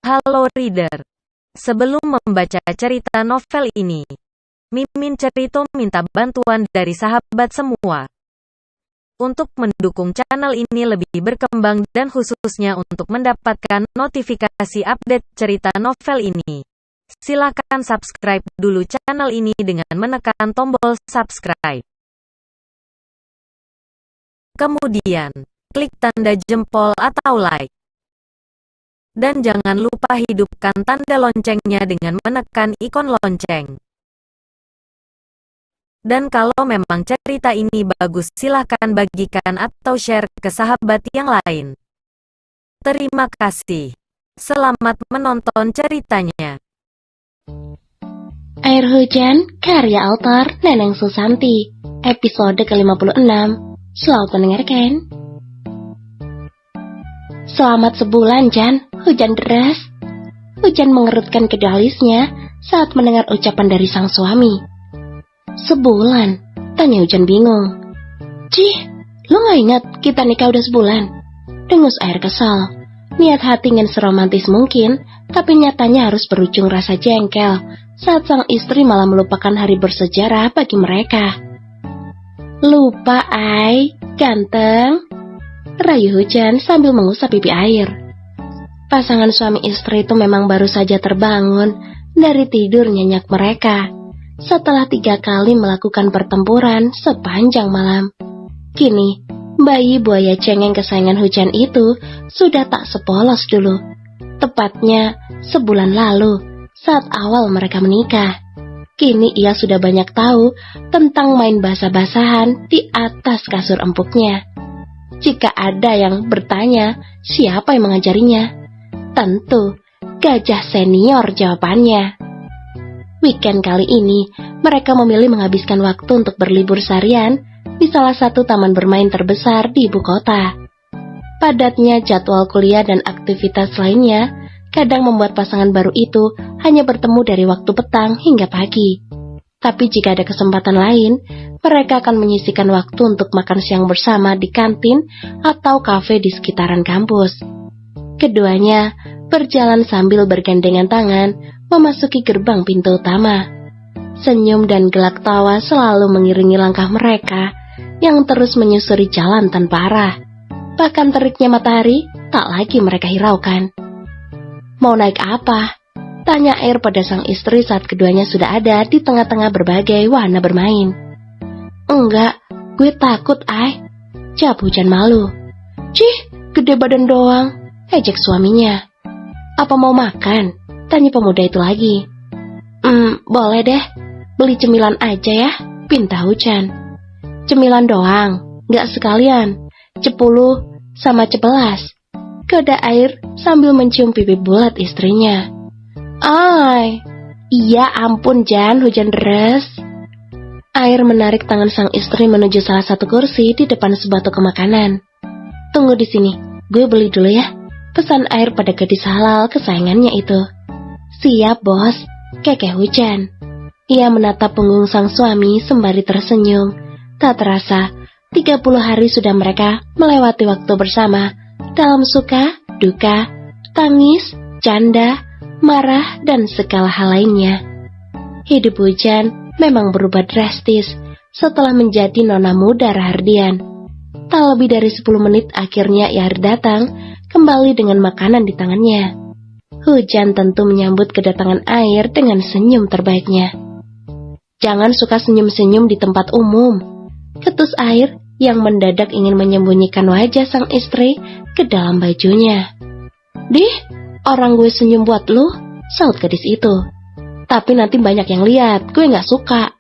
Halo reader. Sebelum membaca cerita novel ini, Mimin Cerito minta bantuan dari sahabat semua untuk mendukung channel ini lebih berkembang dan khususnya untuk mendapatkan notifikasi update cerita novel ini. Silakan subscribe dulu channel ini dengan menekan tombol subscribe. Kemudian, klik tanda jempol atau like. Dan jangan lupa hidupkan tanda loncengnya dengan menekan ikon lonceng. Dan kalau memang cerita ini bagus silahkan bagikan atau share ke sahabat yang lain. Terima kasih. Selamat menonton ceritanya. Air Hujan, karya author Neneng Susanti, episode ke-56. Selamat mendengarkan. Selamat sebulan, Jan. Hujan deras. Hujan mengerutkan kedua alisnya saat mendengar ucapan dari sang suami. Sebulan? Tanya Hujan bingung. Cih, lu gak ingat kita nikah udah sebulan? Dengus Air kesal. Niat hati ingin seromantis mungkin, tapi nyatanya harus berujung rasa jengkel saat sang istri malah melupakan hari bersejarah bagi mereka. Lupa, Ai, ganteng, rayu Hujan sambil mengusap pipi Air. Pasangan suami istri itu memang baru saja terbangun dari tidur nyenyak mereka setelah 3 kali melakukan pertempuran sepanjang malam. Kini, bayi buaya cengeng kesayangan Hujan itu sudah tak sepolos dulu. Tepatnya sebulan lalu saat awal mereka menikah. Kini ia sudah banyak tahu tentang main basah-basahan di atas kasur empuknya. Jika ada yang bertanya siapa yang mengajarinya, tentu gajah senior jawabannya. Weekend kali ini, mereka memilih menghabiskan waktu untuk berlibur seharian di salah satu taman bermain terbesar di ibu kota. Padatnya jadwal kuliah dan aktivitas lainnya kadang membuat pasangan baru itu hanya bertemu dari waktu petang hingga pagi. Tapi jika ada kesempatan lain, mereka akan menyisihkan waktu untuk makan siang bersama di kantin atau kafe di sekitaran kampus. Keduanya berjalan sambil bergandengan tangan memasuki gerbang pintu utama. Senyum dan gelak tawa selalu mengiringi langkah mereka yang terus menyusuri jalan tanpa arah. Bahkan teriknya matahari tak lagi mereka hiraukan. Mau naik apa? Tanya Air pada sang istri saat keduanya sudah ada di tengah-tengah berbagai wahana bermain. Enggak, gue takut, Ai, jawab Hujan malu. Cih, gede badan doang, ejek suaminya. Apa mau makan? Tanya pemuda itu lagi. Boleh deh, beli cemilan aja ya, pinta Hujan. Cemilan doang, gak sekalian, 10 sama 11. Kode Air sambil mencium pipi bulat istrinya. Ai, iya ampun Jan, hujan deras. Air menarik tangan sang istri menuju salah satu kursi di depan sebuah toko makanan. Tunggu di sini, gue beli dulu ya, pesan Air pada gadis halal kesayangannya itu. Siap bos, kekeh Hujan. Ia menatap punggung sang suami sembari tersenyum. Tak terasa, 30 hari sudah mereka melewati waktu bersama dalam suka, duka, tangis, canda, marah, dan segala hal lainnya. Hidup Hujan memang berubah drastis setelah menjadi nona muda Rahardian. Tak lebih dari 10 menit akhirnya Yar datang kembali dengan makanan di tangannya. Hujan tentu menyambut kedatangan Air dengan senyum terbaiknya. Jangan suka senyum-senyum di tempat umum, ketus Air yang mendadak ingin menyembunyikan wajah sang istri ke dalam bajunya. Dih, orang gue senyum buat lu, saut gadis itu. Tapi nanti banyak yang lihat, gue gak suka.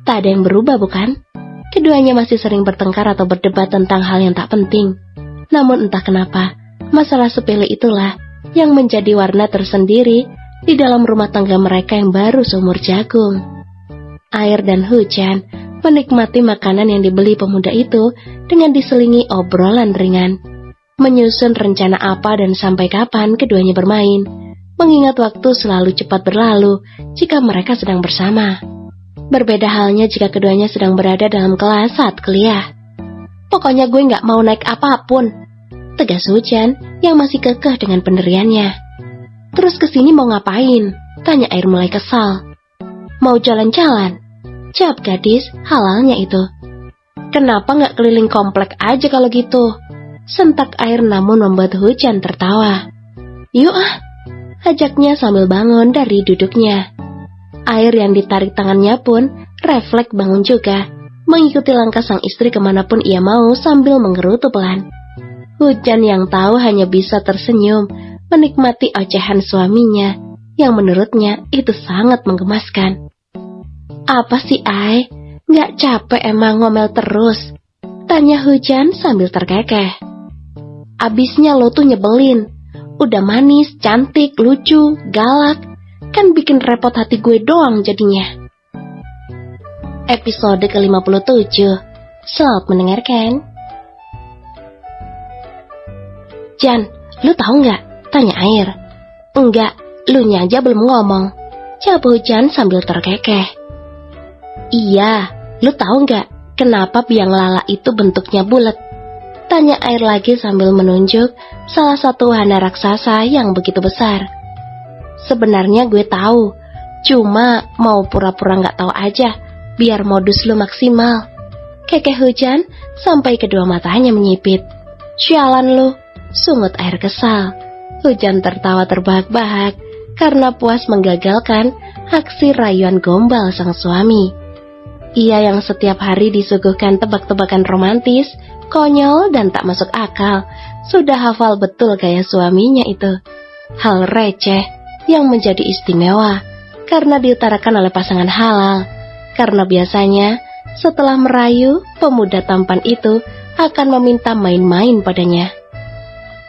Tak ada yang berubah bukan? Keduanya masih sering bertengkar atau berdebat tentang hal yang tak penting. Namun entah kenapa, masalah sepele itulah yang menjadi warna tersendiri di dalam rumah tangga mereka yang baru seumur jagung. Air dan Hujan menikmati makanan yang dibeli pemuda itu dengan diselingi obrolan ringan. Menyusun rencana apa dan sampai kapan keduanya bermain, mengingat waktu selalu cepat berlalu jika mereka sedang bersama. Berbeda halnya jika keduanya sedang berada dalam kelas saat kuliah. Pokoknya gue gak mau naik apapun, tegas Hujan yang masih kekeh dengan pendiriannya. Terus kesini mau ngapain? Tanya Air mulai kesal. Mau jalan-jalan? Jawab gadis, halalnya itu. Kenapa nggak keliling komplek aja kalau gitu? Sentak Air namun membuat Hujan tertawa. Yuk ah, ajaknya sambil bangun dari duduknya. Air yang ditarik tangannya pun refleks bangun juga, mengikuti langkah sang istri kemanapun ia mau sambil menggerutu pelan. Hujan yang tahu hanya bisa tersenyum, menikmati ocehan suaminya, yang menurutnya itu sangat menggemaskan. Apa sih, Ai? Nggak capek emang ngomel terus? Tanya Hujan sambil terkekeh. Abisnya lo tuh nyebelin. Udah manis, cantik, lucu, galak. Kan bikin repot hati gue doang jadinya. Episode ke-57. Selamat mendengarkan. Jan, lu tahu nggak? Tanya Air. Enggak, lu nya aja belum ngomong. Jawab Hujan sambil terkekeh. Iya, lu tahu nggak kenapa biang lala itu bentuknya bulat? Tanya Air lagi sambil menunjuk salah satu wahana raksasa yang begitu besar. Sebenarnya gue tahu, cuma mau pura-pura nggak tahu aja, biar modus lu maksimal. Kekeh Hujan sampai kedua matanya menyipit. Sialan lu, sungut Air kesal. Hujan tertawa terbahak-bahak karena puas menggagalkan aksi rayuan gombal sang suami. Ia yang setiap hari disuguhkan tebak-tebakan romantis, konyol dan tak masuk akal, sudah hafal betul gaya suaminya itu. Hal receh yang menjadi istimewa karena diutarakan oleh pasangan halal. Karena biasanya setelah merayu, pemuda tampan itu akan meminta main-main padanya.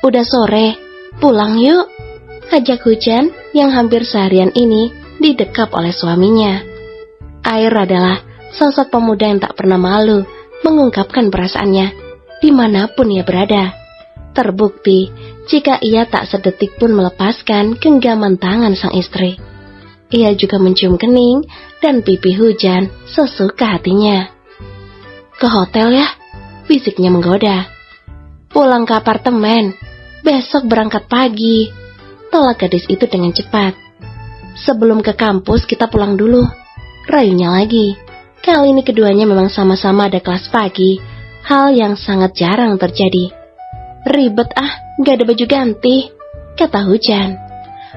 Udah sore, pulang yuk, ajak Hujan yang hampir seharian ini didekap oleh suaminya. Air adalah sosok pemuda yang tak pernah malu mengungkapkan perasaannya dimanapun ia berada. Terbukti jika ia tak sedetik pun melepaskan genggaman tangan sang istri. Ia juga mencium kening dan pipi Hujan sesuka hatinya. Ke hotel ya, bisiknya menggoda. Pulang ke apartemen, besok berangkat pagi, tolak gadis itu dengan cepat. Sebelum ke kampus kita pulang dulu, rayunya lagi. Kali ini keduanya memang sama-sama ada kelas pagi, hal yang sangat jarang terjadi. Ribet ah, gak ada baju ganti, kata Hujan.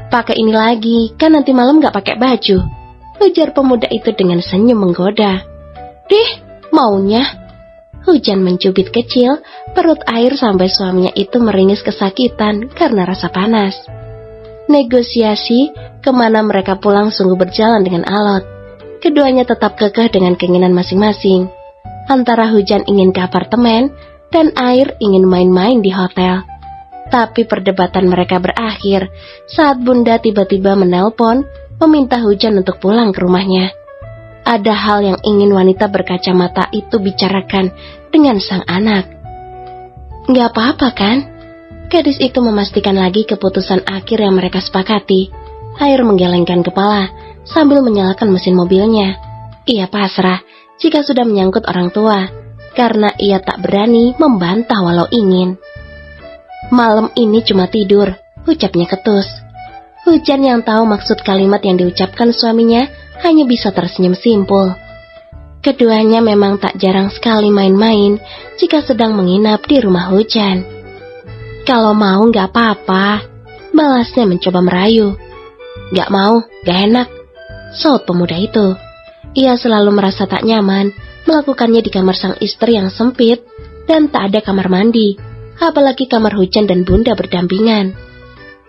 Pakai ini lagi, kan nanti malam gak pakai baju, ujar pemuda itu dengan senyum menggoda. Dih, maunya. Hujan mencubit kecil perut Air sampai suaminya itu meringis kesakitan karena rasa panas. Negosiasi kemana mereka pulang sungguh berjalan dengan alot. Keduanya tetap kekeh dengan keinginan masing-masing. Antara Hujan ingin ke apartemen dan Air ingin main-main di hotel. Tapi perdebatan mereka berakhir saat Bunda tiba-tiba menelpon meminta Hujan untuk pulang ke rumahnya. Ada hal yang ingin wanita berkacamata itu bicarakan dengan sang anak. Gak apa-apa kan? Gadis itu memastikan lagi keputusan akhir yang mereka sepakati. Air menggelengkan kepala sambil menyalakan mesin mobilnya. Ia pasrah jika sudah menyangkut orang tua, karena ia tak berani membantah walau ingin. Malam ini cuma tidur, ucapnya ketus. Hujan yang tahu maksud kalimat yang diucapkan suaminya hanya bisa tersenyum simpul. Keduanya memang tak jarang sekali main-main jika sedang menginap di rumah Hujan. Kalau mau gak apa-apa, balasnya mencoba merayu. Gak mau, gak enak, saut pemuda itu. Ia selalu merasa tak nyaman melakukannya di kamar sang istri yang sempit dan tak ada kamar mandi, apalagi kamar Hujan dan Bunda berdampingan.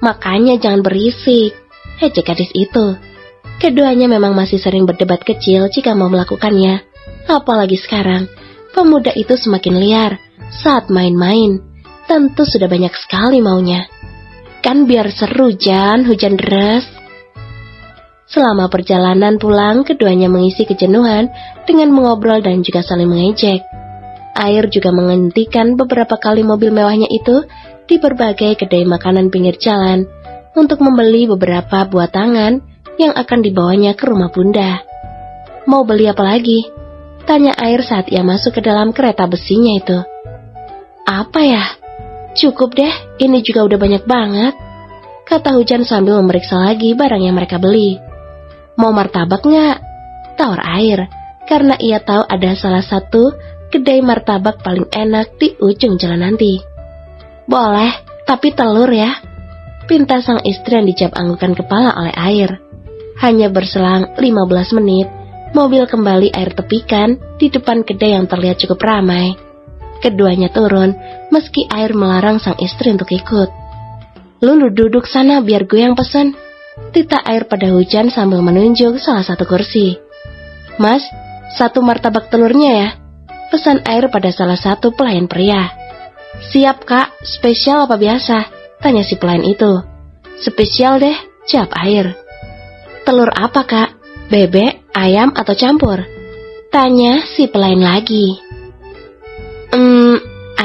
Makanya jangan berisik, ejek gadis itu. Keduanya memang masih sering berdebat kecil jika mau melakukannya. Apalagi sekarang, pemuda itu semakin liar saat main-main. Tentu sudah banyak sekali maunya. Kan biar seru Jan, hujan deras. Selama perjalanan pulang, keduanya mengisi kejenuhan dengan mengobrol dan juga saling mengejek. Air juga menghentikan beberapa kali mobil mewahnya itu di berbagai kedai makanan pinggir jalan untuk membeli beberapa buah tangan yang akan dibawanya ke rumah Bunda. Mau beli apa lagi? Tanya Air saat ia masuk ke dalam kereta besinya itu. Apa ya? Cukup deh, ini juga udah banyak banget, kata Hujan sambil memeriksa lagi barang yang mereka beli. Mau martabak nggak? Tawar Air, karena ia tahu ada salah satu kedai martabak paling enak di ujung jalan nanti. Boleh, tapi telur ya, pinta sang istri yang dijawab anggukan kepala oleh Air. Hanya berselang 15 menit, mobil kembali Air tepikan di depan kedai yang terlihat cukup ramai. Keduanya turun, meski Air melarang sang istri untuk ikut. Lu duduk sana biar gue yang pesen, tita Air pada Hujan sambil menunjuk salah satu kursi. Mas, 1 martabak telurnya ya, pesan Air pada salah satu pelayan pria. Siap kak, spesial apa biasa? Tanya si pelayan itu. Spesial deh, jawab Air. Telur apa kak? Bebek, ayam atau campur? Tanya si pelayan lagi.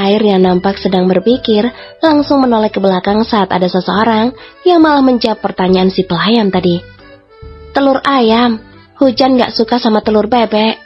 Air yang nampak sedang berpikir langsung menoleh ke belakang saat ada seseorang yang malah menjawab pertanyaan si pelayan tadi. Telur ayam, Hujan gak suka sama telur bebek.